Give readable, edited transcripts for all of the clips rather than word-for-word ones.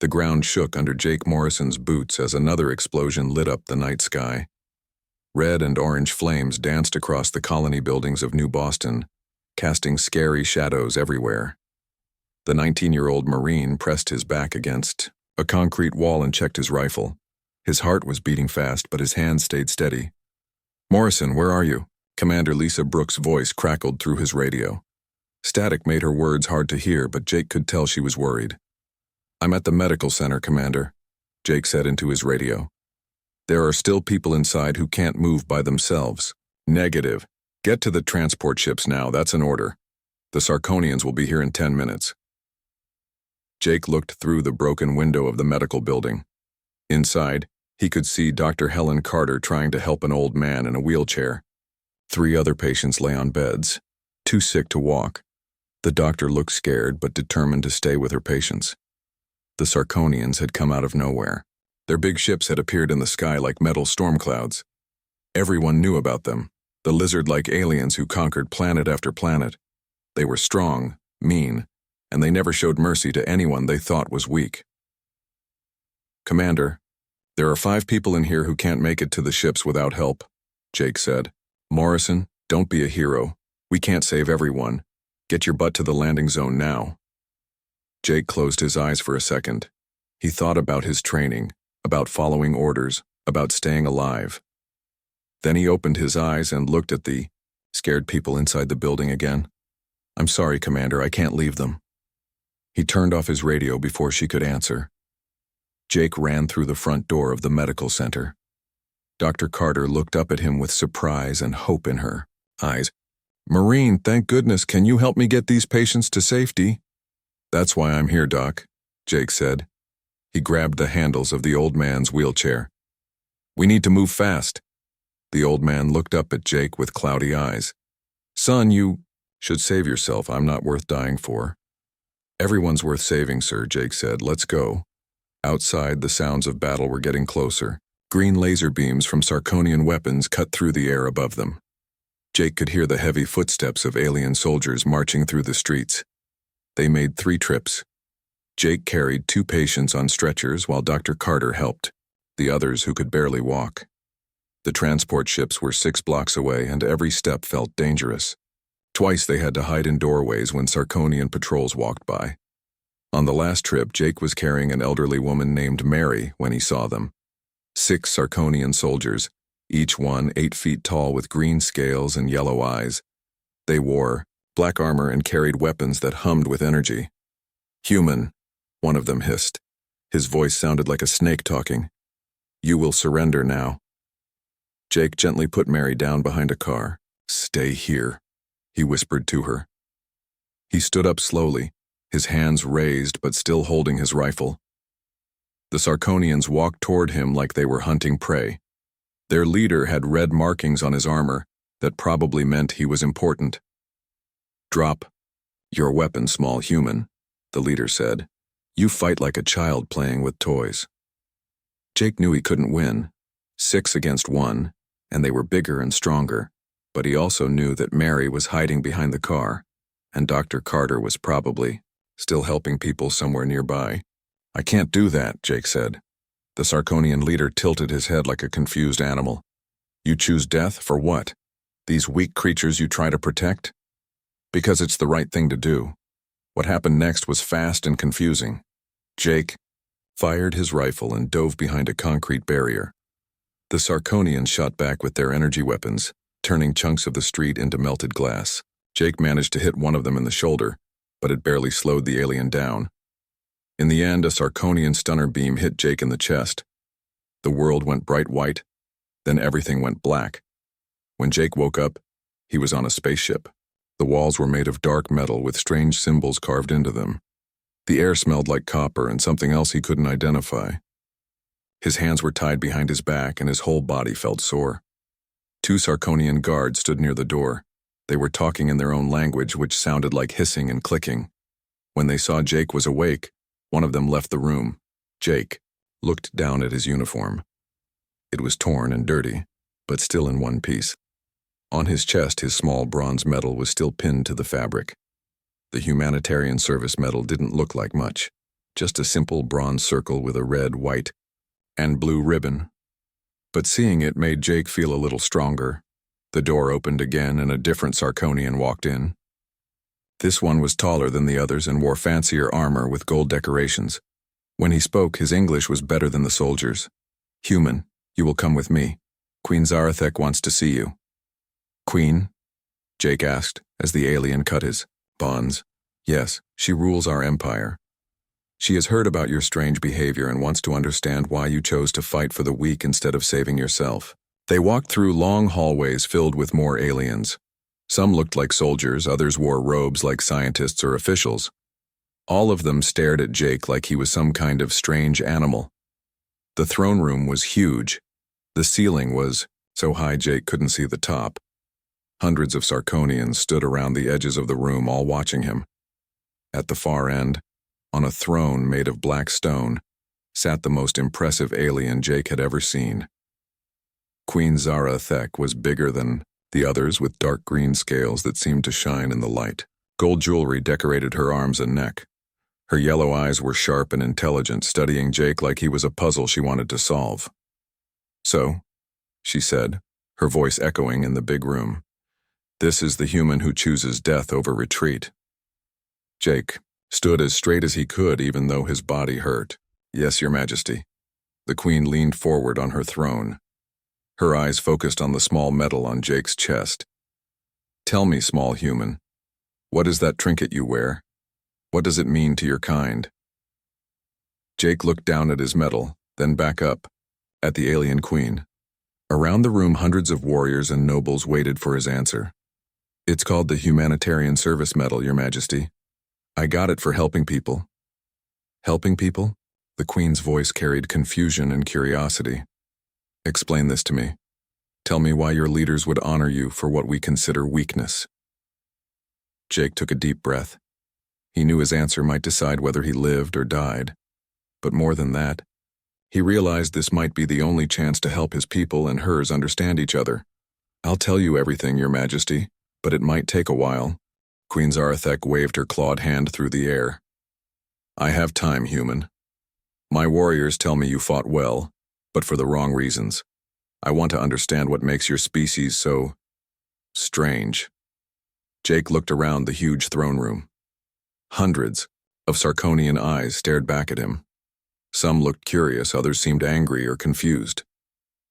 The ground shook under Jake Morrison's boots as another explosion lit up the night sky. Red and orange flames danced across the colony buildings of New Boston, casting scary shadows everywhere. The 19-year-old Marine pressed his back against a concrete wall and checked his rifle. His heart was beating fast, but his hands stayed steady. "Morrison, where are you?" Commander Lisa Brooks' voice crackled through his radio. Static made her words hard to hear, but Jake could tell she was worried. "I'm at the medical center, Commander," Jake said into his radio. "There are still people inside who can't move by themselves." "Negative. Get to the transport ships now, that's an order. The Sarconians will be here in 10 minutes. Jake looked through the broken window of the medical building. Inside, he could see Dr. Helen Carter trying to help an old man in a wheelchair. 3 other patients lay on beds, too sick to walk. The doctor looked scared but determined to stay with her patients. The Sarconians had come out of nowhere. Their big ships had appeared in the sky like metal storm clouds. Everyone knew about them, the lizard-like aliens who conquered planet after planet. They were strong, mean, and they never showed mercy to anyone they thought was weak. "Commander, there are 5 people in here who can't make it to the ships without help," Jake said. "Morrison, don't be a hero. We can't save everyone. Get your butt to the landing zone now." Jake closed his eyes for a second. He thought about his training, about following orders, about staying alive. Then he opened his eyes and looked at the scared people inside the building again. "I'm sorry, Commander, I can't leave them." He turned off his radio before she could answer. Jake ran through the front door of the medical center. Dr. Carter looked up at him with surprise and hope in her eyes. "Marine, thank goodness, can you help me get these patients to safety?" "That's why I'm here, Doc," Jake said. He grabbed the handles of the old man's wheelchair. "We need to move fast." The old man looked up at Jake with cloudy eyes. "Son, you should save yourself. I'm not worth dying for." "Everyone's worth saving, sir," Jake said. "Let's go." Outside, the sounds of battle were getting closer. Green laser beams from Sarconian weapons cut through the air above them. Jake could hear the heavy footsteps of alien soldiers marching through the streets. They made 3 trips. Jake carried 2 patients on stretchers while Dr. Carter helped, the others who could barely walk. The transport ships were 6 blocks away, and every step felt dangerous. Twice they had to hide in doorways when Sarconian patrols walked by. On the last trip, Jake was carrying an elderly woman named Mary when he saw them. 6 Sarconian soldiers, each one 8 feet tall with green scales and yellow eyes. They wore black armor and carried weapons that hummed with energy. "Human," one of them hissed. His voice sounded like a snake talking. "You will surrender now." Jake gently put Mary down behind a car. "Stay here," he whispered to her. He stood up slowly, his hands raised but still holding his rifle. The Sarconians walked toward him like they were hunting prey. Their leader had red markings on his armor that probably meant he was important. "Drop your weapon, small human," the leader said. "You fight like a child playing with toys." Jake knew he couldn't win. 6 against 1, and they were bigger and stronger, but he also knew that Mary was hiding behind the car, and Dr. Carter was probably still helping people somewhere nearby. "I can't do that," Jake said. The Sarconian leader tilted his head like a confused animal. "You choose death for what? These weak creatures you try to protect?" "Because it's the right thing to do." What happened next was fast and confusing. Jake fired his rifle and dove behind a concrete barrier. The Sarconians shot back with their energy weapons, turning chunks of the street into melted glass. Jake managed to hit one of them in the shoulder, but it barely slowed the alien down. In the end, a Sarconian stunner beam hit Jake in the chest. The world went bright white, then everything went black. When Jake woke up, he was on a spaceship. The walls were made of dark metal with strange symbols carved into them. The air smelled like copper and something else he couldn't identify. His hands were tied behind his back and his whole body felt sore. 2 Sarconian guards stood near the door. They were talking in their own language, which sounded like hissing and clicking. When they saw Jake was awake, one of them left the room. Jake looked down at his uniform. It was torn and dirty, but still in one piece. On his chest, his small bronze medal was still pinned to the fabric. The humanitarian service medal didn't look like much, just a simple bronze circle with a red, white, and blue ribbon. But seeing it made Jake feel a little stronger. The door opened again and a different Sarkonian walked in. This one was taller than the others and wore fancier armor with gold decorations. When he spoke, his English was better than the soldiers. "Human, you will come with me. Queen Zarathek wants to see you." "Queen?" Jake asked, as the alien cut his bonds. "Yes, she rules our empire. She has heard about your strange behavior and wants to understand why you chose to fight for the weak instead of saving yourself." They walked through long hallways filled with more aliens. Some looked like soldiers, others wore robes like scientists or officials. All of them stared at Jake like he was some kind of strange animal. The throne room was huge. The ceiling was so high Jake couldn't see the top. Hundreds of Sarkonians stood around the edges of the room, all watching him. At the far end, on a throne made of black stone, sat the most impressive alien Jake had ever seen. Queen Zarathek was bigger than the others, with dark green scales that seemed to shine in the light. Gold jewelry decorated her arms and neck. Her yellow eyes were sharp and intelligent, studying Jake like he was a puzzle she wanted to solve. "So," she said, her voice echoing in the big room, "this is the human who chooses death over retreat." Jake stood as straight as he could, even though his body hurt. "Yes, Your Majesty." The queen leaned forward on her throne. Her eyes focused on the small medal on Jake's chest. "Tell me, small human, what is that trinket you wear? What does it mean to your kind?" Jake looked down at his medal, then back up, at the alien queen. Around the room, hundreds of warriors and nobles waited for his answer. "It's called the Humanitarian Service Medal, Your Majesty. I got it for helping people." "Helping people?" The queen's voice carried confusion and curiosity. "Explain this to me. Tell me why your leaders would honor you for what we consider weakness." Jake took a deep breath. He knew his answer might decide whether he lived or died. But more than that, he realized this might be the only chance to help his people and hers understand each other. "I'll tell you everything, Your Majesty, but it might take a while." Queen Zarathek waved her clawed hand through the air. "I have time, human. My warriors tell me you fought well, but for the wrong reasons. I want to understand what makes your species so strange." Jake looked around the huge throne room. Hundreds of Sarkonian eyes stared back at him. Some looked curious, others seemed angry or confused.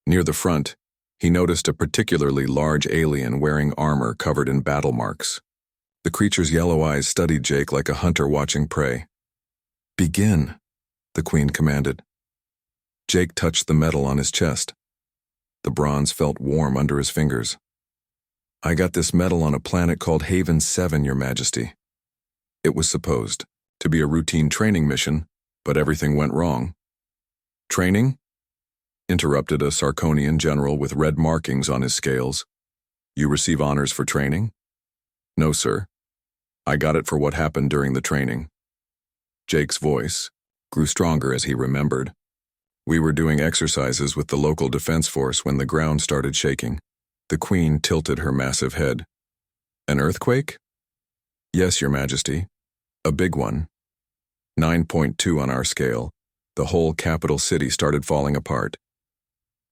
Near the front, he noticed a particularly large alien wearing armor covered in battle marks. The creature's yellow eyes studied Jake like a hunter watching prey. "Begin," the queen commanded. Jake touched the metal on his chest. The bronze felt warm under his fingers. "I got this medal on a planet called Haven 7, Your Majesty. It was supposed to be a routine training mission, but everything went wrong." "Training?" interrupted a Sarkonian general with red markings on his scales. "You receive honors for training?" "No, sir. I got it for what happened during the training." Jake's voice grew stronger as he remembered. "We were doing exercises with the local defense force when the ground started shaking." The queen tilted her massive head. "An earthquake?" "Yes, Your Majesty. A big one. 9.2 on our scale. The whole capital city started falling apart."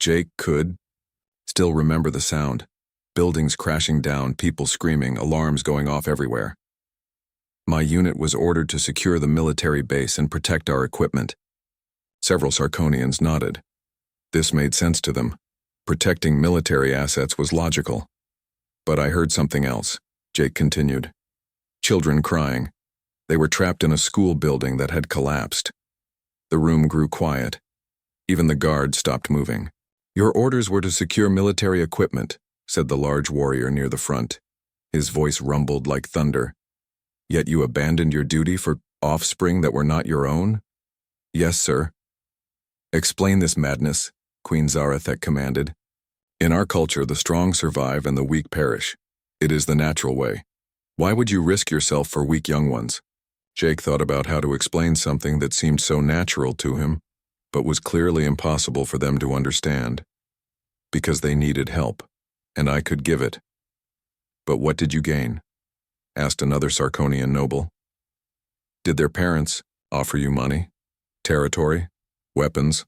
Jake could still remember the sound. Buildings crashing down, people screaming, alarms going off everywhere. "My unit was ordered to secure the military base and protect our equipment." Several Sarkonians nodded. This made sense to them. Protecting military assets was logical. "But I heard something else," Jake continued. "Children crying. They were trapped in a school building that had collapsed." The room grew quiet. Even the guards stopped moving. "Your orders were to secure military equipment," said the large warrior near the front. His voice rumbled like thunder. "Yet you abandoned your duty for offspring that were not your own?" "Yes, sir." "Explain this madness," Queen Zarathek commanded. "In our culture, the strong survive and the weak perish. It is the natural way. Why would you risk yourself for weak young ones?" Jake thought about how to explain something that seemed so natural to him, but was clearly impossible for them to understand. "Because they needed help, and I could give it." "But what did you gain?" asked another Sarkonian noble. "Did their parents Offer you money? Territory? Weapons?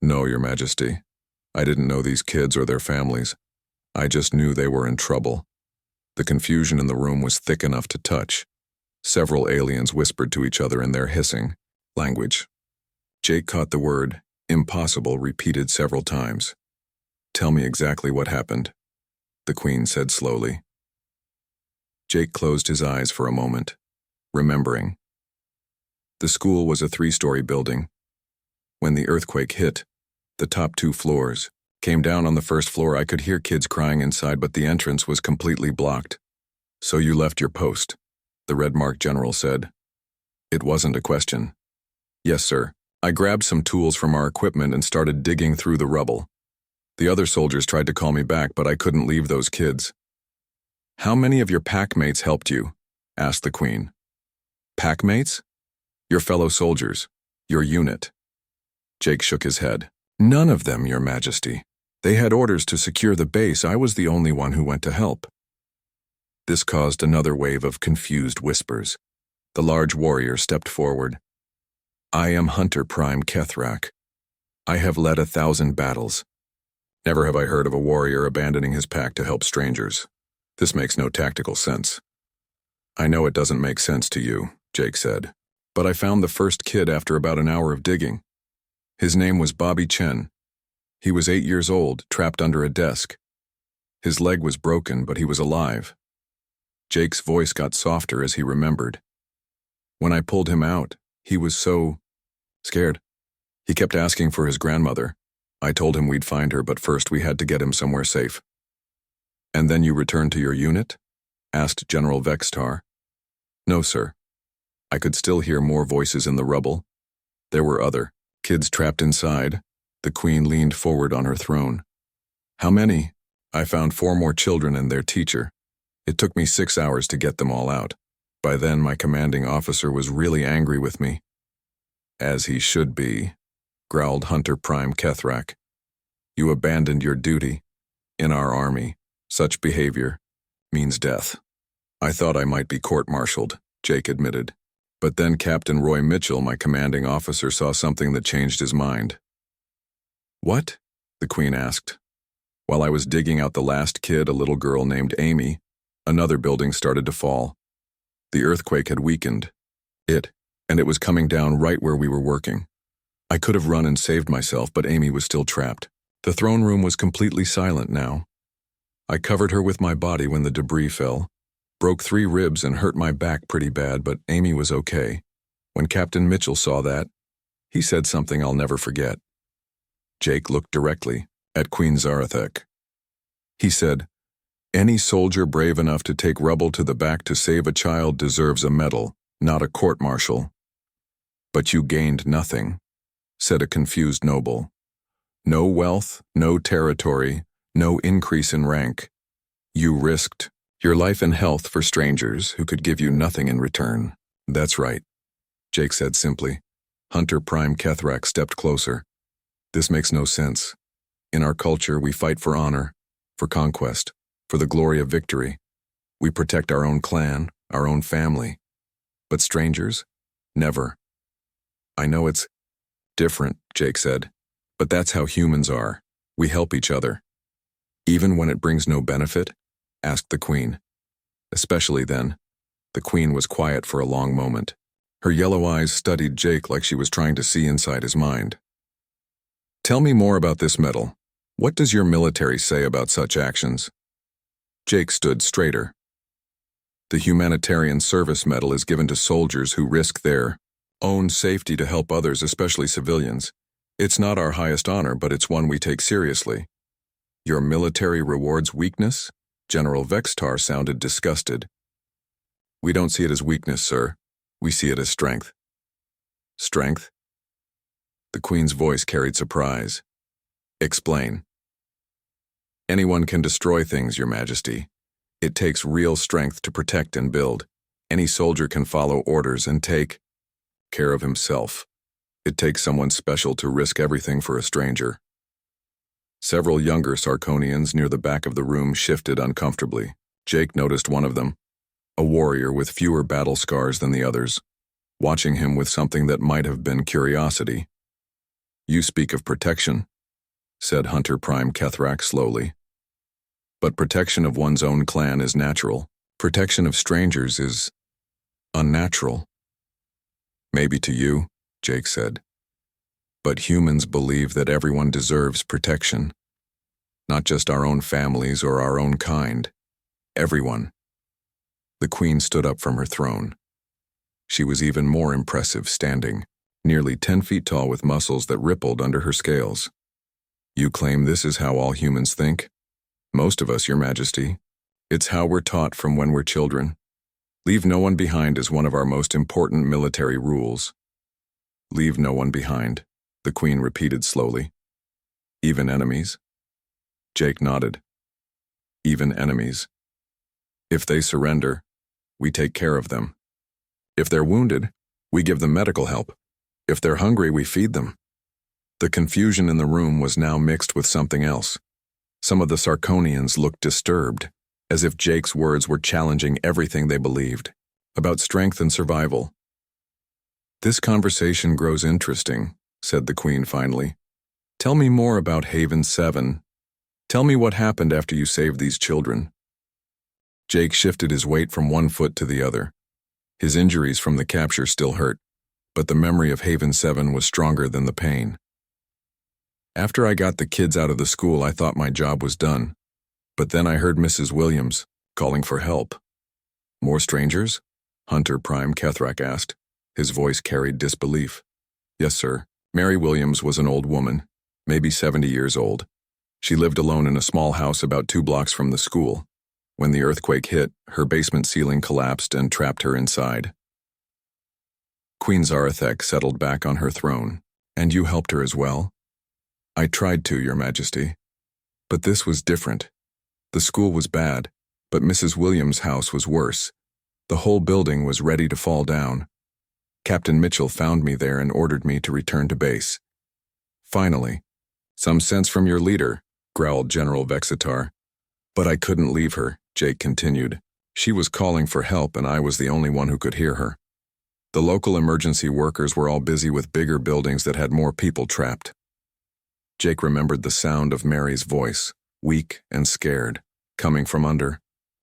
No, Your Majesty. I didn't know these kids or their families. I just knew they were in trouble. The confusion in the room was thick enough to touch. Several aliens whispered to each other in their hissing language. Jake caught the word impossible repeated several times. Tell me exactly what happened, the Queen said slowly. Jake closed his eyes for a moment, remembering. The school was a 3-story building. When the earthquake hit, the top 2 floors came down. On the first floor. I could hear kids crying inside, but the entrance was completely blocked. So you left your post, the red-marked general said. It wasn't a question. Yes, sir. I grabbed some tools from our equipment and started digging through the rubble. The other soldiers tried to call me back, but I couldn't leave those kids. How many of your packmates helped you? Asked the Queen. Packmates? Your fellow soldiers, your unit. Jake shook his head. None of them, Your Majesty. They had orders to secure the base. I was the only one who went to help. This caused another wave of confused whispers. The large warrior stepped forward. I am Hunter Prime Kethrak. I have led 1,000 battles. Never have I heard of a warrior abandoning his pack to help strangers. This makes no tactical sense. I know it doesn't make sense to you, Jake said, but I found the first kid after about an hour of digging. His name was Bobby Chen. He was 8 years old, trapped under a desk. His leg was broken, but he was alive. Jake's voice got softer as he remembered. When I pulled him out, he was so scared. He kept asking for his grandmother. I told him we'd find her, but first we had to get him somewhere safe. And then you returned to your unit? Asked General Vextar. No, sir. I could still hear more voices in the rubble. There were other kids trapped inside. The Queen leaned forward on her throne. How many? I found 4 more children and their teacher. It took me 6 hours to get them all out. By then, my commanding officer was really angry with me. As he should be, growled Hunter Prime Kethrak. You abandoned your duty. In our army, such behavior means death. I thought I might be court-martialed, Jake admitted. But then Captain Roy Mitchell, my commanding officer, saw something that changed his mind. What? The Queen asked. While I was digging out the last kid, a little girl named Amy, another building started to fall. The earthquake had weakened and it was coming down right where we were working. I could have run and saved myself, but Amy was still trapped. The throne room was completely silent now. I covered her with my body when the debris fell, broke 3 ribs and hurt my back pretty bad, but Amy was okay. When Captain Mitchell saw that, he said something I'll never forget. Jake looked directly at Queen Zarathek. He said, any soldier brave enough to take rubble to the back to save a child deserves a medal, not a court-martial. But you gained nothing, said a confused noble. No wealth, no territory, no increase in rank. You risked your life and health for strangers who could give you nothing in return. That's right, Jake said simply. Hunter Prime Kethrak stepped closer. This makes no sense. In our culture, we fight for honor, for conquest, for the glory of victory. We protect our own clan, our own family. But strangers? Never. I know it's different, Jake said, but that's how humans are. We help each other. Even when it brings no benefit? Asked the Queen. Especially then. The Queen was quiet for a long moment. Her yellow eyes studied Jake like she was trying to see inside his mind. Tell me more about this medal. What does your military say about such actions? Jake stood straighter. The Humanitarian Service Medal is given to soldiers who risk their own safety to help others, especially civilians. It's not our highest honor, but it's one we take seriously. Your military rewards weakness? General Vextar sounded disgusted. We don't see it as weakness, sir. We see it as strength. Strength? The Queen's voice carried surprise. Explain. Anyone can destroy things, Your Majesty. It takes real strength to protect and build. Any soldier can follow orders and take care of himself. It takes someone special to risk everything for a stranger. Several younger Sarkonians near the back of the room shifted uncomfortably. Jake noticed one of them, a warrior with fewer battle scars than the others. watching him with something that might have been curiosity. "You speak of protection," said Hunter Prime Kethrak slowly. "But protection of one's own clan is natural. Protection of strangers is unnatural." "Maybe to you," Jake said. "But humans believe that everyone deserves protection. Not just our own families or our own kind. Everyone." The Queen stood up from her throne. She was even more impressive standing, nearly 10 feet tall with muscles that rippled under her scales. "You claim this is how all humans think? Most of us, Your Majesty. It's how we're taught from when we're children. Leave no one behind is one of our most important military rules." "Leave no one behind," the Queen repeated slowly. "Even enemies?" Jake nodded. "Even enemies. If they surrender, we take care of them. If they're wounded, we give them medical help. If they're hungry, we feed them." The confusion in the room was now mixed with something else. Some of the Sarkonians looked disturbed, as if Jake's words were challenging everything they believed about strength and survival. "This conversation grows interesting," said the Queen finally. "Tell me more about Haven 7. Tell me what happened after you saved these children." Jake shifted his weight from one foot to the other. His injuries from the capture still hurt, but the memory of Haven 7 was stronger than the pain. "After I got the kids out of the school, I thought my job was done. But then I heard Mrs. Williams calling for help." "More strangers?" Hunter Prime Kethrak asked. His voice carried disbelief. "Yes, sir. Mary Williams was an old woman, maybe 70 years old. She lived alone in a small house about 2 blocks from the school. When the earthquake hit, her basement ceiling collapsed and trapped her inside." Queen Zarathek settled back on her throne. "And you helped her as well?" "I tried to, Your Majesty. But this was different. The school was bad, but Mrs. Williams' house was worse. The whole building was ready to fall down. Captain Mitchell found me there and ordered me to return to base." "Finally. Some sense from your leader," growled General Vexitar. "But I couldn't leave her," Jake continued. "She was calling for help and I was the only one who could hear her. The local emergency workers were all busy with bigger buildings that had more people trapped." Jake remembered the sound of Mary's voice, weak and scared, coming from under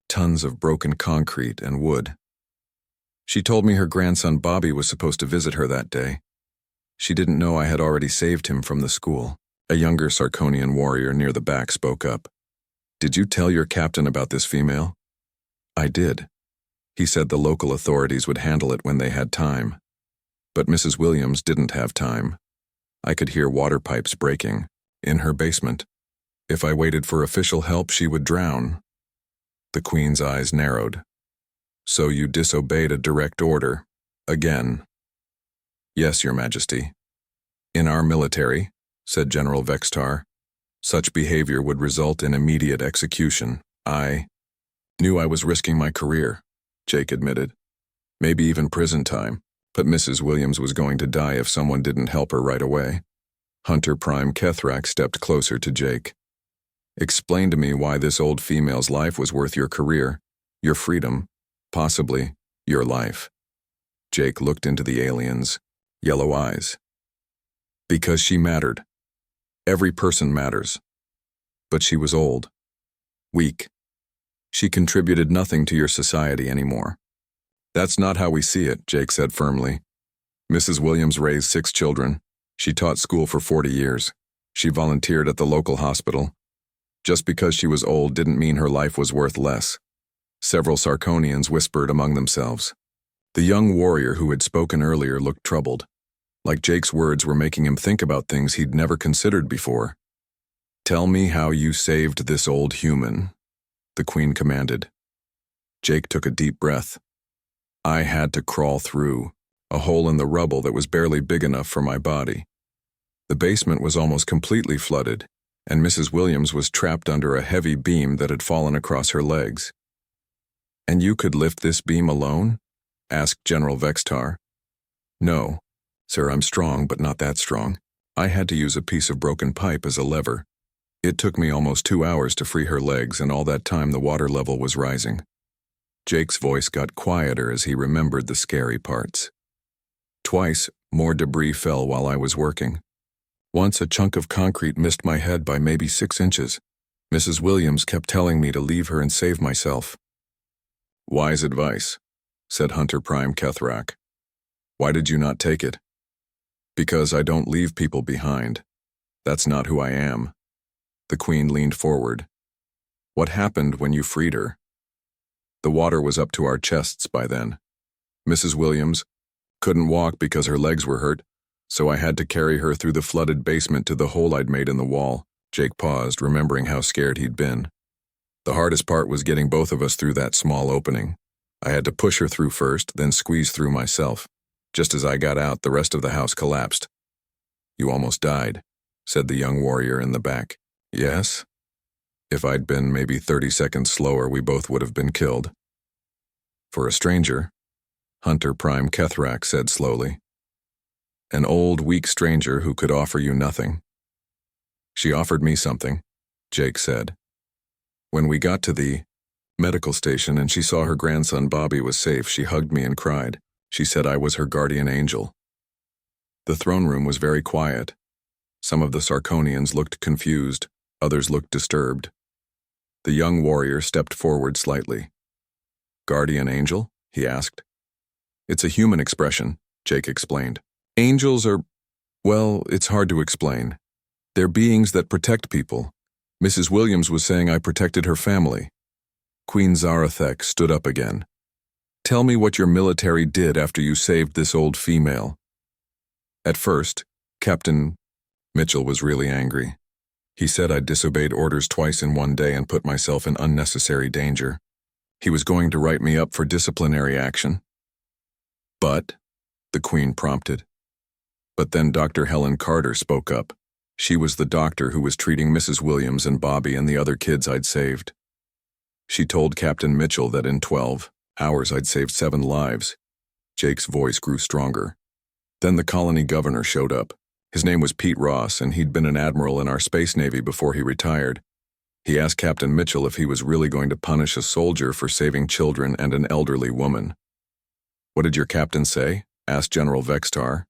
tons of broken concrete and wood. "She told me her grandson Bobby was supposed to visit her that day. She didn't know I had already saved him from the school." A younger Sarkonian warrior near the back spoke up. "Did you tell your captain about this female?" "I did. He said the local authorities would handle it when they had time. But Mrs. Williams didn't have time. I could hear water pipes breaking, in her basement. If I waited for official help, she would drown." The Queen's eyes narrowed. "So you disobeyed a direct order, again?" "Yes, Your Majesty. In our military," said General Vextar, "such behavior would result in immediate execution. I knew I was risking my career," Jake admitted. "Maybe even prison time, but Mrs. Williams was going to die if someone didn't help her right away." Hunter Prime Kethrak stepped closer to Jake. "Explain to me why this old female's life was worth your career, your freedom, possibly your life." Jake looked into the alien's yellow eyes. "Because she mattered. Every person matters. But she was old. Weak. She contributed nothing to your society anymore." "That's not how we see it," Jake said firmly. "Mrs. Williams raised 6 children. She taught school for 40 years. She volunteered at the local hospital. Just because she was old didn't mean her life was worth less." Several Sarkonians whispered among themselves. The young warrior who had spoken earlier looked troubled, like Jake's words were making him think about things he'd never considered before. "Tell me how you saved this old human," the Queen commanded. Jake took a deep breath. "I had to crawl through a hole in the rubble that was barely big enough for my body. The basement was almost completely flooded, and Mrs. Williams was trapped under a heavy beam that had fallen across her legs." "And you could lift this beam alone?" asked General Vextar. "No, sir, I'm strong, but not that strong. I had to use a piece of broken pipe as a lever. It took me almost 2 hours to free her legs, and all that time the water level was rising." Jake's voice got quieter as he remembered the scary parts. Twice, more debris fell while I was working. Once a chunk of concrete missed my head by maybe 6 inches. Mrs. Williams kept telling me to leave her and save myself. Wise advice, said Hunter Prime Kethrak. Why did you not take it? Because I don't leave people behind. That's not who I am. The Queen leaned forward. What happened when you freed her? The water was up to our chests by then. Mrs. Williams couldn't walk because her legs were hurt, so I had to carry her through the flooded basement to the hole I'd made in the wall. Jake paused, remembering how scared he'd been. The hardest part was getting both of us through that small opening. I had to push her through first, then squeeze through myself. Just as I got out, the rest of the house collapsed. You almost died, said the young warrior in the back. Yes? If I'd been maybe 30 seconds slower, we both would have been killed. For a stranger, Hunter Prime Kethrak said slowly. An old, weak stranger who could offer you nothing. She offered me something, Jake said. When we got to the medical station and she saw her grandson Bobby was safe, she hugged me and cried. She said I was her guardian angel. The throne room was very quiet. Some of the Sarkonians looked confused, others looked disturbed. The young warrior stepped forward slightly. Guardian angel? He asked. It's a human expression, Jake explained. Angels are, well, it's hard to explain. They're beings that protect people. Mrs. Williams was saying I protected her family. Queen Zarathek stood up again. Tell me what your military did after you saved this old female. At first, Captain Mitchell was really angry. He said I'd disobeyed orders twice in one day and put myself in unnecessary danger. He was going to write me up for disciplinary action. But, the Queen prompted. But then Dr. Helen Carter spoke up. She was the doctor who was treating Mrs. Williams and Bobby and the other kids I'd saved. She told Captain Mitchell that in 12 hours I'd saved 7 lives. Jake's voice grew stronger. Then the colony governor showed up. His name was Pete Ross, and he'd been an admiral in our space navy before he retired. He asked Captain Mitchell if he was really going to punish a soldier for saving children and an elderly woman. What did your captain say? Asked General Vextar.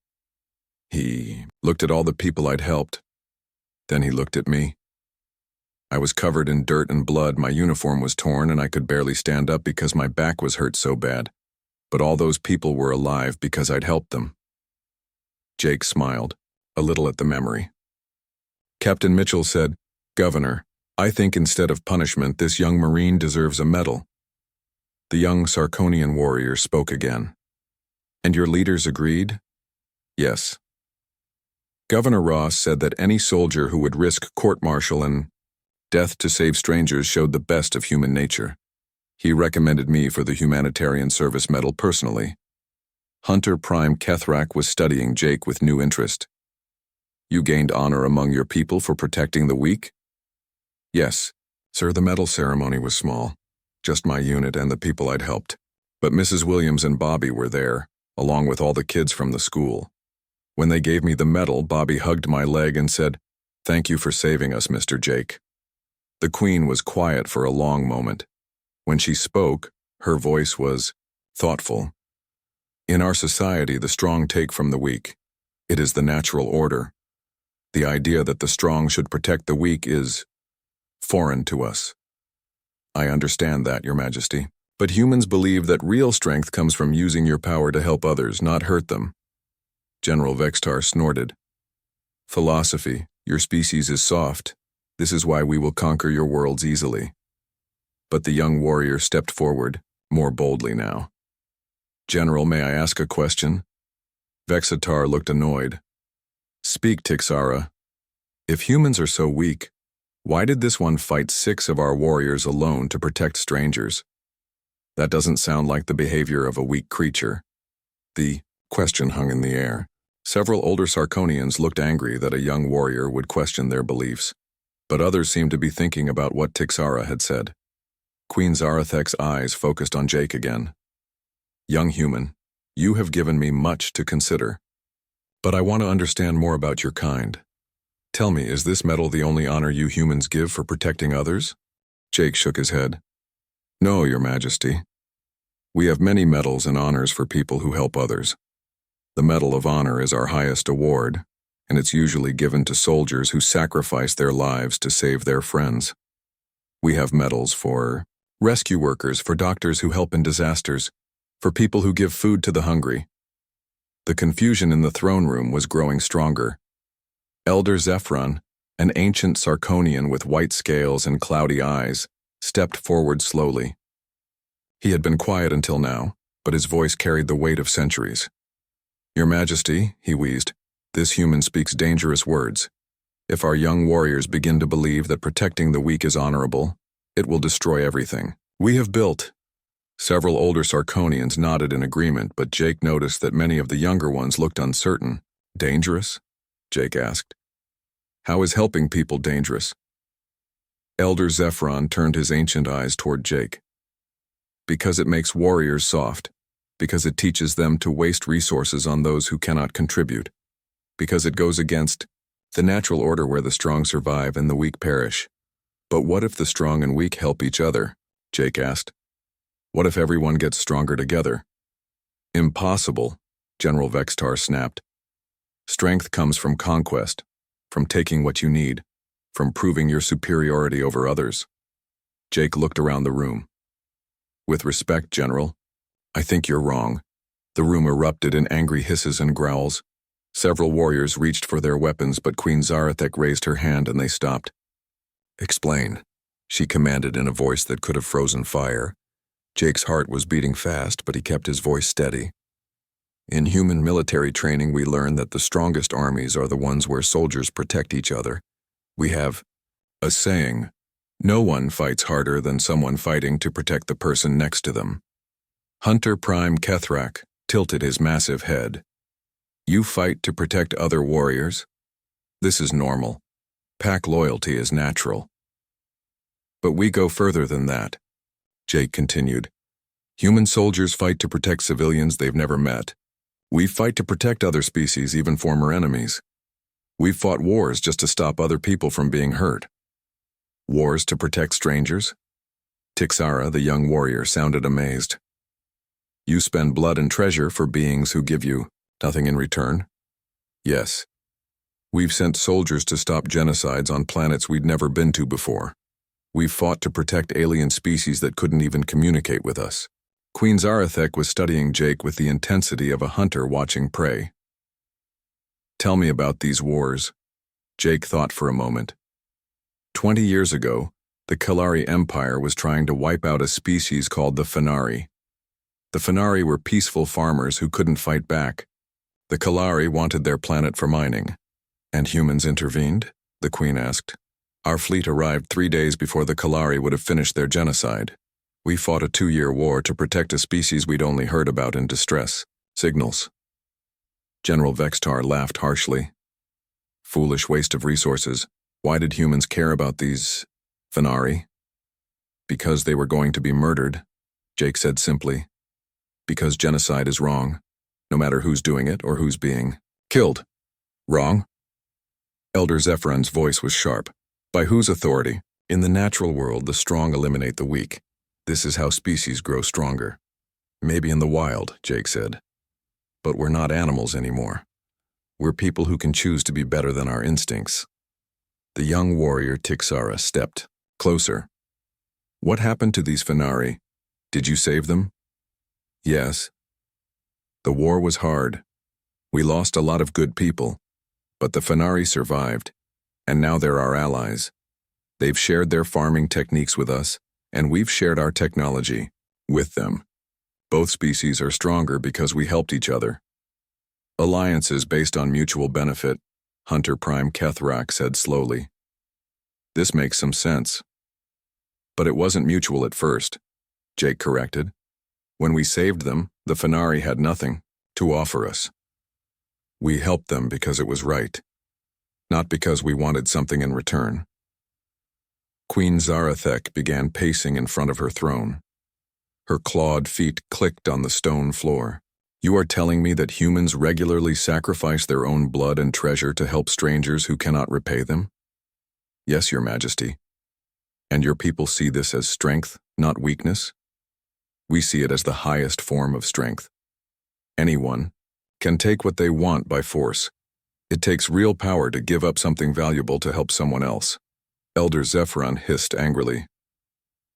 He looked at all the people I'd helped. Then he looked at me. I was covered in dirt and blood, my uniform was torn, and I could barely stand up because my back was hurt so bad. But all those people were alive because I'd helped them. Jake smiled, a little at the memory. Captain Mitchell said, Governor, I think instead of punishment, this young Marine deserves a medal. The young Sarkonian warrior spoke again. And your leaders agreed? Yes. Governor Ross said that any soldier who would risk court-martial and death to save strangers showed the best of human nature. He recommended me for the Humanitarian Service Medal personally. Hunter Prime Kethrak was studying Jake with new interest. You gained honor among your people for protecting the weak? Yes, sir, the medal ceremony was small. Just my unit and the people I'd helped. But Mrs. Williams and Bobby were there, along with all the kids from the school. When they gave me the medal, Bobby hugged my leg and said, Thank you for saving us, Mr. Jake. The Queen was quiet for a long moment. When she spoke, her voice was thoughtful. In our society, the strong take from the weak. It is the natural order. The idea that the strong should protect the weak is foreign to us. I understand that, Your Majesty. But humans believe that real strength comes from using your power to help others, not hurt them. General Vextar snorted. Philosophy, your species is soft. This is why we will conquer your worlds easily. But the young warrior stepped forward, more boldly now. General, may I ask a question? Vexatar looked annoyed. Speak, Tixara. If humans are so weak, why did this one fight 6 of our warriors alone to protect strangers? That doesn't sound like the behavior of a weak creature. The question hung in the air. Several older Sarkonians looked angry that a young warrior would question their beliefs, but others seemed to be thinking about what Tixara had said. Queen Zarathek's eyes focused on Jake again. Young human, you have given me much to consider, but I want to understand more about your kind. Tell me, is this medal the only honor you humans give for protecting others? Jake shook his head. No, Your Majesty. We have many medals and honors for people who help others. The Medal of Honor is our highest award, and it's usually given to soldiers who sacrifice their lives to save their friends. We have medals for rescue workers, for doctors who help in disasters, for people who give food to the hungry. The confusion in the throne room was growing stronger. Elder Zephron, an ancient Sarkonian with white scales and cloudy eyes, stepped forward slowly. He had been quiet until now, but his voice carried the weight of centuries. "Your Majesty," he wheezed, "this human speaks dangerous words. If our young warriors begin to believe that protecting the weak is honorable, it will destroy everything we have built." Several older Sarkonians nodded in agreement, but Jake noticed that many of the younger ones looked uncertain. "Dangerous?" Jake asked. "How is helping people dangerous?" Elder Zephron turned his ancient eyes toward Jake. "Because it makes warriors soft. Because it teaches them to waste resources on those who cannot contribute. Because it goes against the natural order where the strong survive and the weak perish." "But what if the strong and weak help each other?" Jake asked. "What if everyone gets stronger together?" "Impossible," General Vextar snapped. "Strength comes from conquest, from taking what you need, from proving your superiority over others." Jake looked around the room. "With respect, General, I think you're wrong." The room erupted in angry hisses and growls. Several warriors reached for their weapons, but Queen Zarathek raised her hand and they stopped. "Explain," she commanded in a voice that could have frozen fire. Jake's heart was beating fast, but he kept his voice steady. "In human military training, we learn that the strongest armies are the ones where soldiers protect each other. We have a saying, no one fights harder than someone fighting to protect the person next to them." Hunter Prime Kethrak tilted his massive head. "You fight to protect other warriors? This is normal. Pack loyalty is natural." "But we go further than that," Jake continued. "Human soldiers fight to protect civilians they've never met. We fight to protect other species, even former enemies. We've fought wars just to stop other people from being hurt." "Wars to protect strangers?" Tixara, the young warrior, sounded amazed. "You spend blood and treasure for beings who give you nothing in return?" "Yes. We've sent soldiers to stop genocides on planets we'd never been to before. We've fought to protect alien species that couldn't even communicate with us." Queen Zarathek was studying Jake with the intensity of a hunter watching prey. "Tell me about these wars." Jake thought for a moment. 20 years ago, the Kalari Empire was trying to wipe out a species called the Fenari. The Fenari were peaceful farmers who couldn't fight back. The Kalari wanted their planet for mining. "And humans intervened?" the Queen asked. "Our fleet arrived 3 days before the Kalari would have finished their genocide. We fought a 2-year war to protect a species we'd only heard about in distress signals." General Vextar laughed harshly. "Foolish waste of resources. Why did humans care about these Fenari?" "Because they were going to be murdered," Jake said simply. "Because genocide is wrong, no matter who's doing it or who's being killed." "Wrong?" Elder Zephron's voice was sharp. "By whose authority?" "In the natural world, the strong eliminate the weak. This is how species grow stronger." "Maybe in the wild," Jake said. "But we're not animals anymore. We're people who can choose to be better than our instincts." The young warrior Tixara stepped closer. "What happened to these Fenari? Did you save them?" "Yes. The war was hard. We lost a lot of good people, but the Fenari survived, and now they're our allies. They've shared their farming techniques with us, and we've shared our technology with them. Both species are stronger because we helped each other." "Alliances based on mutual benefit," Hunter Prime Kethrak said slowly. "This makes some sense." "But it wasn't mutual at first," Jake corrected. "When we saved them, the Fenari had nothing to offer us. We helped them because it was right, not because we wanted something in return." Queen Zarathek began pacing in front of her throne. Her clawed feet clicked on the stone floor. "You are telling me that humans regularly sacrifice their own blood and treasure to help strangers who cannot repay them?" "Yes, Your Majesty. And your people see this as strength, not weakness?" "We see it as the highest form of strength. Anyone, can take what they want by force. It takes real power to give up something valuable to help someone else. Elder Zephyron hissed angrily.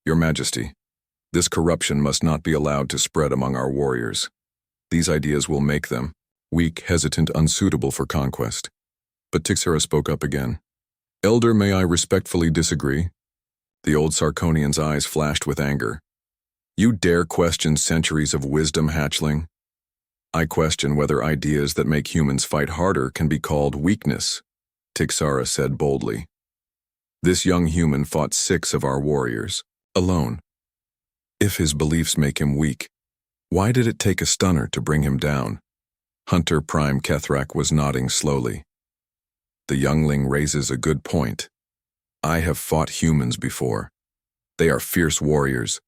Your Majesty, this corruption must not be allowed to spread among our warriors. These ideas will make them weak, hesitant, unsuitable for conquest. But Tixera spoke up again. Elder, may I respectfully disagree? The old Sarkonian's eyes flashed with anger. You dare question centuries of wisdom, hatchling? I question whether ideas that make humans fight harder can be called weakness, Tixera said boldly. This young human fought 6 of our warriors, alone. If his beliefs make him weak, why did it take a stunner to bring him down? Hunter Prime Kethrak was nodding slowly. The youngling raises a good point. I have fought humans before. They are fierce warriors,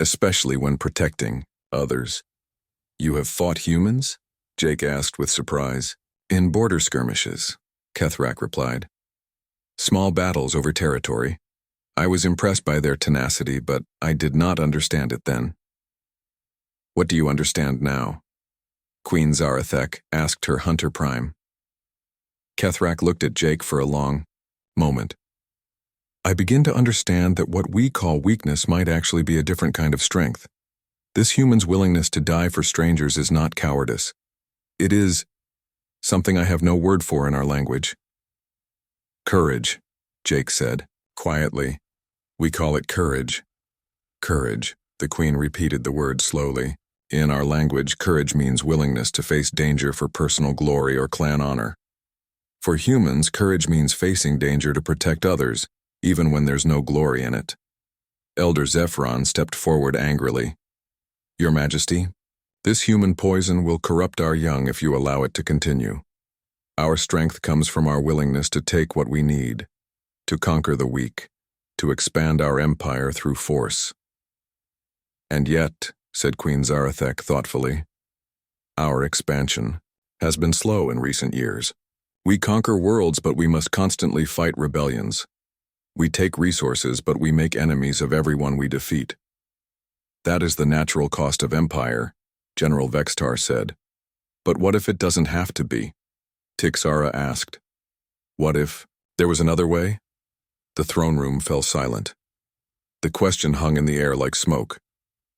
especially when protecting others. You have fought humans? Jake asked with surprise. In border skirmishes, Kethrak replied. Small battles over territory. I was impressed by their tenacity, but I did not understand it then. What do you understand now? Queen Zarathek asked her Hunter Prime. Kethrak looked at Jake for a long moment. I begin to understand that what we call weakness might actually be a different kind of strength. This human's willingness to die for strangers is not cowardice. It is something I have no word for in our language. Courage, Jake said, quietly. We call it courage. Courage, the Queen repeated the word slowly. In our language, courage means willingness to face danger for personal glory or clan honor. For humans, courage means facing danger to protect others, even when there's no glory in it. Elder Zephyron stepped forward angrily. Your Majesty, this human poison will corrupt our young if you allow it to continue. Our strength comes from our willingness to take what we need, to conquer the weak, to expand our empire through force. And yet, said Queen Zarathek thoughtfully, our expansion has been slow in recent years. We conquer worlds, but we must constantly fight rebellions. We take resources, but we make enemies of everyone we defeat. That is the natural cost of empire, General Vextar said. But what if it doesn't have to be? Tixera asked. What if there was another way? The throne room fell silent. The question hung in the air like smoke.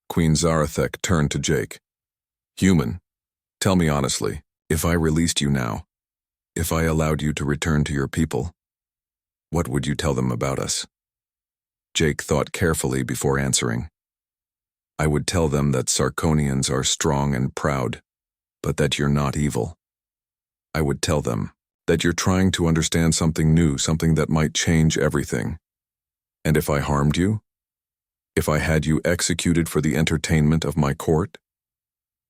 Queen Zarathek turned to Jake. Human, tell me honestly, if I released you now, if I allowed you to return to your people, what would you tell them about us? Jake thought carefully before answering. I would tell them that Sarkonians are strong and proud, but that you're not evil. I would tell them that you're trying to understand something new, something that might change everything. And if I harmed you, if I had you executed for the entertainment of my court,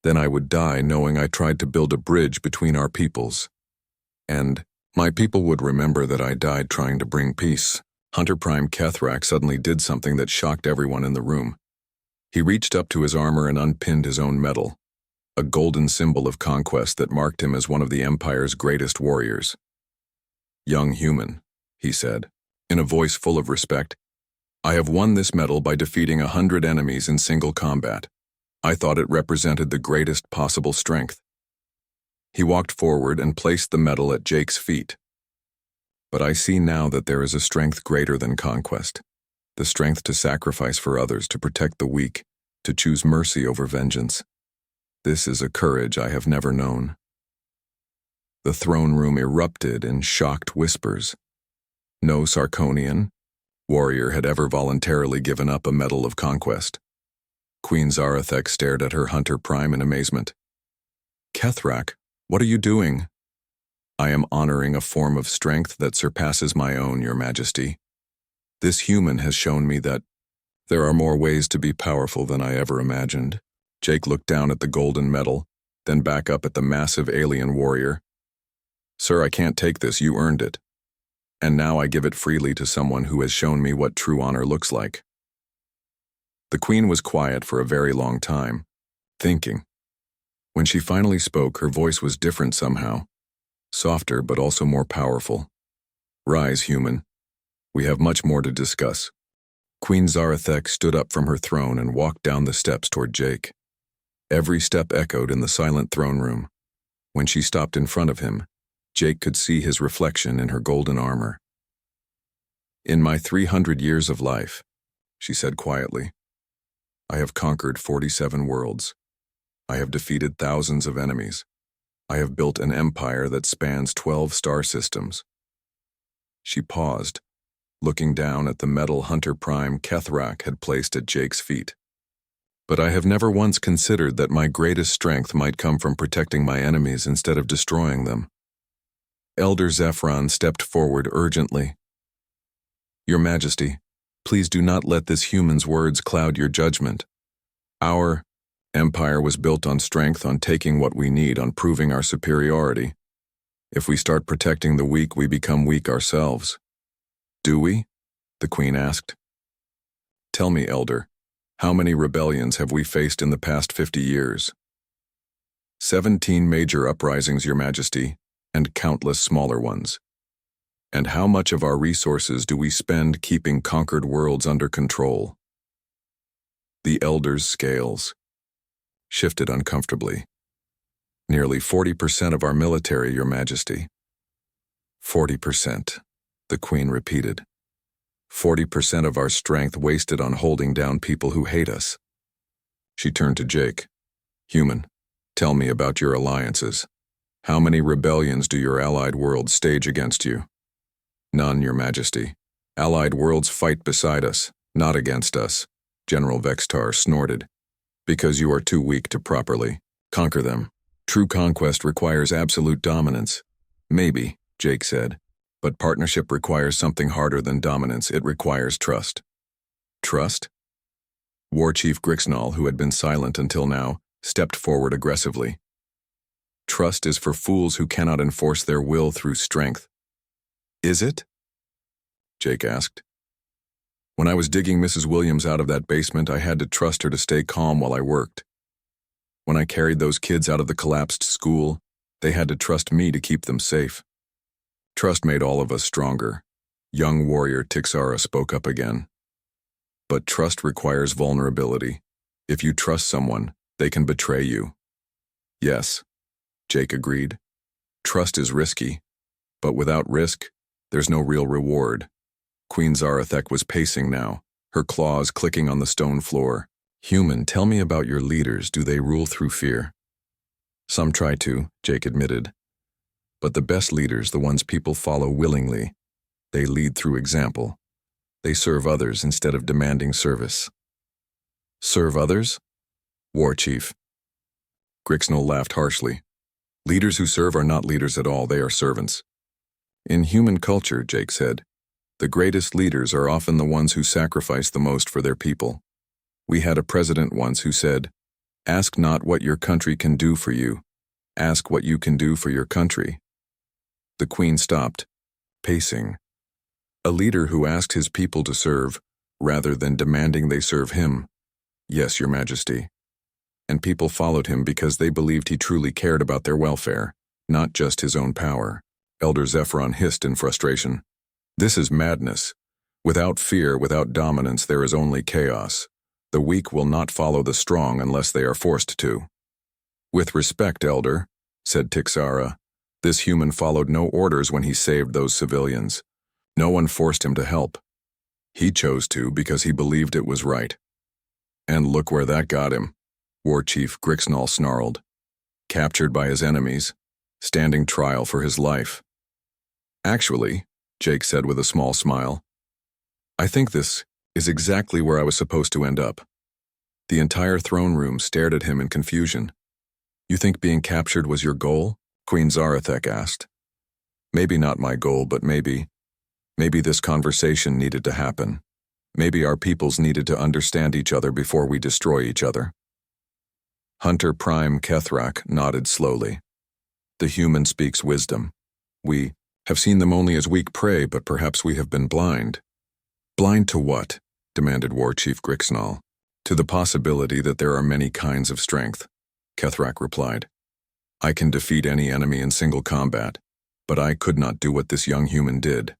then I would die knowing I tried to build a bridge between our peoples. And my people would remember that I died trying to bring peace. Hunter Prime Kethrak suddenly did something that shocked everyone in the room. He reached up to his armor and unpinned his own medal, a golden symbol of conquest that marked him as one of the Empire's greatest warriors. Young human, he said, in a voice full of respect, I have won this medal by defeating 100 enemies in single combat. I thought it represented the greatest possible strength. He walked forward and placed the medal at Jake's feet. But I see now that there is a strength greater than conquest, the strength to sacrifice for others, to protect the weak, to choose mercy over vengeance. This is a courage I have never known. The throne room erupted in shocked whispers. No Sarkonian warrior had ever voluntarily given up a medal of conquest. Queen Zarathek stared at her Hunter Prime in amazement. Kethrak, what are you doing? I am honoring a form of strength that surpasses my own, Your Majesty. This human has shown me that there are more ways to be powerful than I ever imagined. Jake looked down at the golden medal, then back up at the massive alien warrior. Sir, I can't take this, you earned it. And now I give it freely to someone who has shown me what true honor looks like. The Queen was quiet for a very long time, thinking. When she finally spoke, her voice was different somehow, softer but also more powerful. Rise, human. We have much more to discuss. Queen Zarathek stood up from her throne and walked down the steps toward Jake. Every step echoed in the silent throne room. When she stopped in front of him, Jake could see his reflection in her golden armor. "In my 300 years of life," she said quietly, "I have conquered 47 worlds. I have defeated thousands of enemies. I have built an empire that spans 12 star systems." She paused, looking down at the metal Hunter Prime Kethrak had placed at Jake's feet. "But I have never once considered that my greatest strength might come from protecting my enemies instead of destroying them." Elder Zephron stepped forward urgently. "Your Majesty, please do not let this human's words cloud your judgment. Our empire was built on strength, on taking what we need, on proving our superiority. If we start protecting the weak, we become weak ourselves." "Do we?" the Queen asked. "Tell me, Elder, how many rebellions have we faced in the past 50 years? 17 major uprisings, Your Majesty, and countless smaller ones. And how much of our resources do we spend keeping conquered worlds under control?" The Elder's scales shifted uncomfortably. "Nearly 40% of our military, Your Majesty." 40%, the Queen repeated. 40% of our strength wasted on holding down people who hate us. She turned to Jake. "Human, tell me about your alliances. How many rebellions do your allied worlds stage against you?" "None, Your Majesty. Allied worlds fight beside us, not against us," General Vextar snorted. "Because you are too weak to properly conquer them. True conquest requires absolute dominance." "Maybe," Jake said, "but partnership requires something harder than dominance. It requires trust." "Trust?" War Chief Grixnall, who had been silent until now, stepped forward aggressively. "Trust is for fools who cannot enforce their will through strength." "Is it?" Jake asked. "When I was digging Mrs. Williams out of that basement, I had to trust her to stay calm while I worked. When I carried those kids out of the collapsed school, they had to trust me to keep them safe. Trust made all of us stronger." Young warrior Tixara spoke up again. "But trust requires vulnerability. If you trust someone, they can betray you." "Yes," Jake agreed. "Trust is risky, but without risk, there's no real reward." Queen Zarathek was pacing now, her claws clicking on the stone floor. "Human, tell me about your leaders. Do they rule through fear?" "Some try to," Jake admitted. "But the best leaders, the ones people follow willingly, they lead through example. They serve others instead of demanding service." "Serve others?" War Chief. Grixnall laughed harshly. "Leaders who serve are not leaders at all, they are servants." "In human culture," Jake said, "the greatest leaders are often the ones who sacrifice the most for their people. We had a president once who said, 'Ask not what your country can do for you. Ask what you can do for your country.'" The Queen stopped, pacing. "A leader who asked his people to serve, rather than demanding they serve him. Yes, Your Majesty. And people followed him because they believed he truly cared about their welfare, not just his own power." Elder Zephron hissed in frustration. "This is madness. Without fear, without dominance, there is only chaos. The weak will not follow the strong unless they are forced to." "With respect, Elder," said Tixara, "this human followed no orders when he saved those civilians. No one forced him to help. He chose to because he believed it was right. And look where that got him," War Chief Grixnall snarled. "Captured by his enemies, standing trial for his life." "Actually," Jake said with a small smile, "I think this is exactly where I was supposed to end up." The entire throne room stared at him in confusion. "You think being captured was your goal?" Queen Zarathek asked. "Maybe not my goal, but maybe this conversation needed to happen. Maybe our peoples needed to understand each other before we destroy each other." Hunter Prime Kethrak nodded slowly. "The human speaks wisdom. We have seen them only as weak prey, but perhaps we have been blind." "Blind to what?" demanded War Chief Grixnall. "To the possibility that there are many kinds of strength," Kethrak replied. "I can defeat any enemy in single combat, but I could not do what this young human did.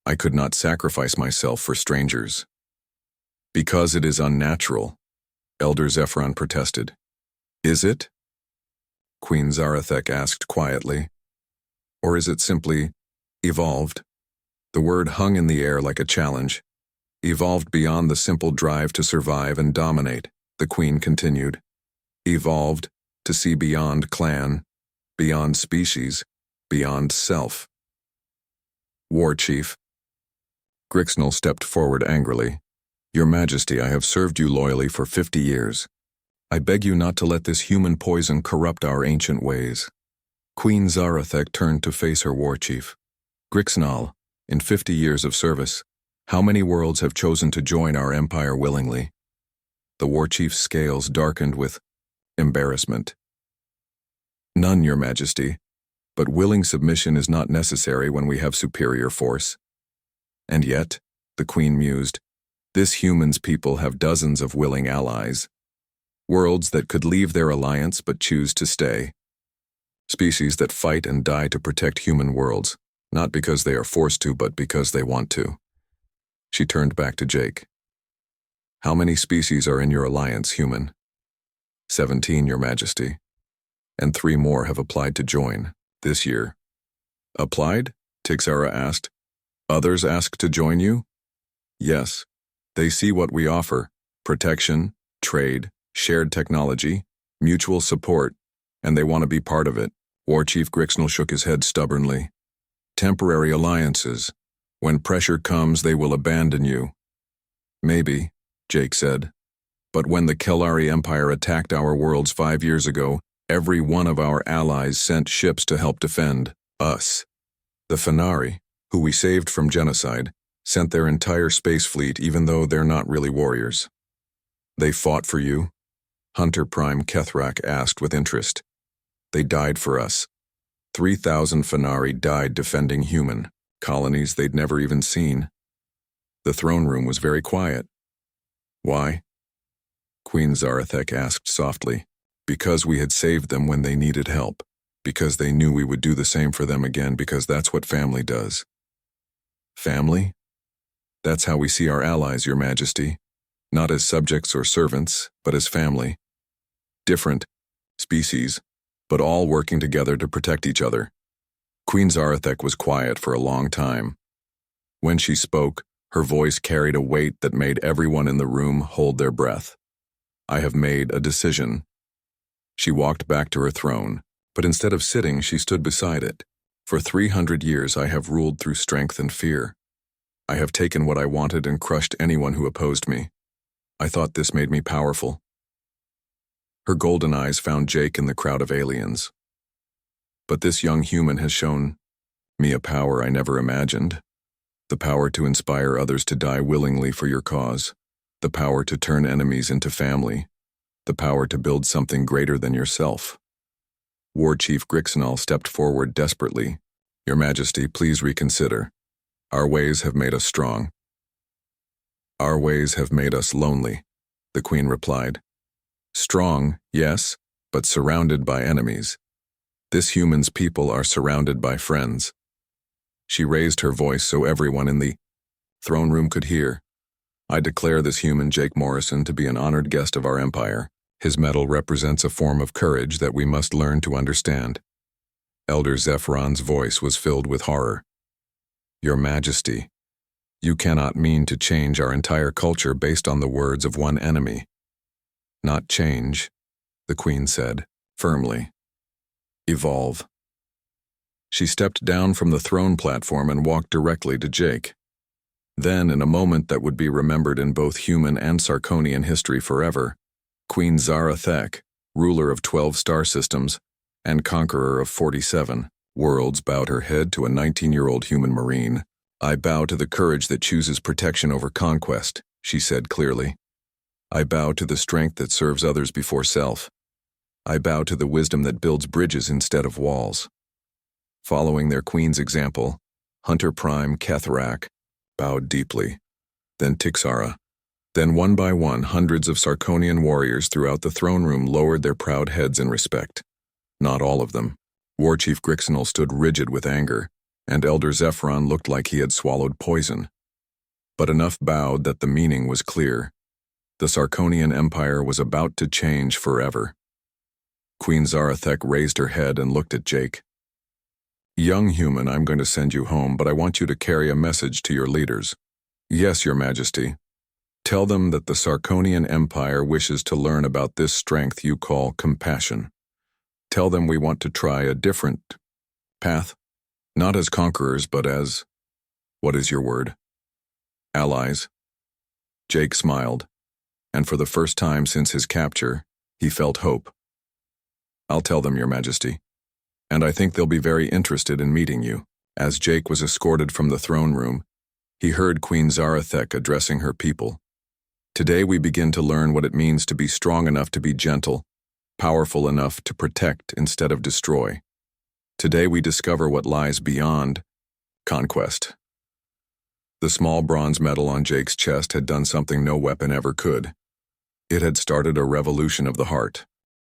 I could not sacrifice myself for strangers." "Because it is unnatural," Elder Zephron protested. "Is it?" Queen Zarathek asked quietly. Or is it simply evolved? The word hung in the air like a challenge. Evolved beyond the simple drive to survive and dominate, the Queen continued. Evolved to see beyond clan, beyond species, beyond self. War Chief. Grixnal stepped forward angrily. Your Majesty, I have served you loyally for 50 years. I beg you not to let this human poison corrupt our ancient ways. Queen Zarathek turned to face her war chief. Grixnal, in 50 years of service, how many worlds have chosen to join our empire willingly? The war chief's scales darkened with embarrassment. None, Your Majesty, but willing submission is not necessary when we have superior force. And yet, the Queen mused, this human's people have dozens of willing allies. Worlds that could leave their alliance but choose to stay. Species that fight and die to protect human worlds, not because they are forced to, but because they want to. She turned back to Jake. How many species are in your alliance, human? 17, Your Majesty. And 3 more have applied to join, this year. Applied? Tixara asked. Others asked to join you? Yes. They see what we offer, protection, trade, shared technology, mutual support, and they want to be part of it. War Chief Grixnal shook his head stubbornly. Temporary alliances. When pressure comes, they will abandon you. Maybe, Jake said. But when the Kellari Empire attacked our worlds 5 years ago, every one of our allies sent ships to help defend us. The Fenari, who we saved from genocide, sent their entire space fleet even though they're not really warriors. They fought for you? Hunter Prime Kethrak asked with interest. They died for us. 3,000 Fenari died defending human colonies they'd never even seen. The throne room was very quiet. Why? Queen Zarathek asked softly. Because we had saved them when they needed help. Because they knew we would do the same for them again, because that's what family does. Family? That's how we see our allies, Your Majesty. Not as subjects or servants, but as family. Different species, but all working together to protect each other. Queen Zarathek was quiet for a long time. When she spoke, her voice carried a weight that made everyone in the room hold their breath. I have made a decision. She walked back to her throne, but instead of sitting, she stood beside it. For 300 years I have ruled through strength and fear. I have taken what I wanted and crushed anyone who opposed me. I thought this made me powerful. Her golden eyes found Jake in the crowd of aliens. But this young human has shown me a power I never imagined. The power to inspire others to die willingly for your cause. The power to turn enemies into family. The power to build something greater than yourself. War Chief Grixnal stepped forward desperately. Your Majesty, please reconsider. Our ways have made us strong. Our ways have made us lonely, the Queen replied. Strong, yes, but surrounded by enemies. This human's people are surrounded by friends. She raised her voice so everyone in the throne room could hear. I declare this human, Jake Morrison, to be an honored guest of our empire. His medal represents a form of courage that we must learn to understand. Elder Zephron's voice was filled with horror. Your Majesty, you cannot mean to change our entire culture based on the words of one enemy. Not change, the Queen said, firmly. Evolve. She stepped down from the throne platform and walked directly to Jake. Then, in a moment that would be remembered in both human and Sarkonian history forever, Queen Zarathek, ruler of 12 star systems and conqueror of 47 worlds, bowed her head to a 19-year-old human marine. I bow to the courage that chooses protection over conquest, she said clearly. I bow to the strength that serves others before self. I bow to the wisdom that builds bridges instead of walls. Following their queen's example, Hunter Prime Kethrak bowed deeply, then Tixara. Then one by one, hundreds of Sarkonian warriors throughout the throne room lowered their proud heads in respect. Not all of them. War Chief Grixnal stood rigid with anger, and Elder Zephron looked like he had swallowed poison. But enough bowed that the meaning was clear. The Sarkonian Empire was about to change forever. Queen Zarathek raised her head and looked at Jake. Young human, I'm going to send you home, but I want you to carry a message to your leaders. Yes, Your Majesty. Tell them that the Sarkonian Empire wishes to learn about this strength you call compassion. Tell them we want to try a different path, not as conquerors, but as, what is your word? Allies. Jake smiled, and for the first time since his capture, he felt hope. I'll tell them, Your Majesty. And I think they'll be very interested in meeting you. As Jake was escorted from the throne room, he heard Queen Zarathek addressing her people. Today we begin to learn what it means to be strong enough to be gentle, powerful enough to protect instead of destroy. Today we discover what lies beyond conquest. The small bronze medal on Jake's chest had done something no weapon ever could. It had started a revolution of the heart.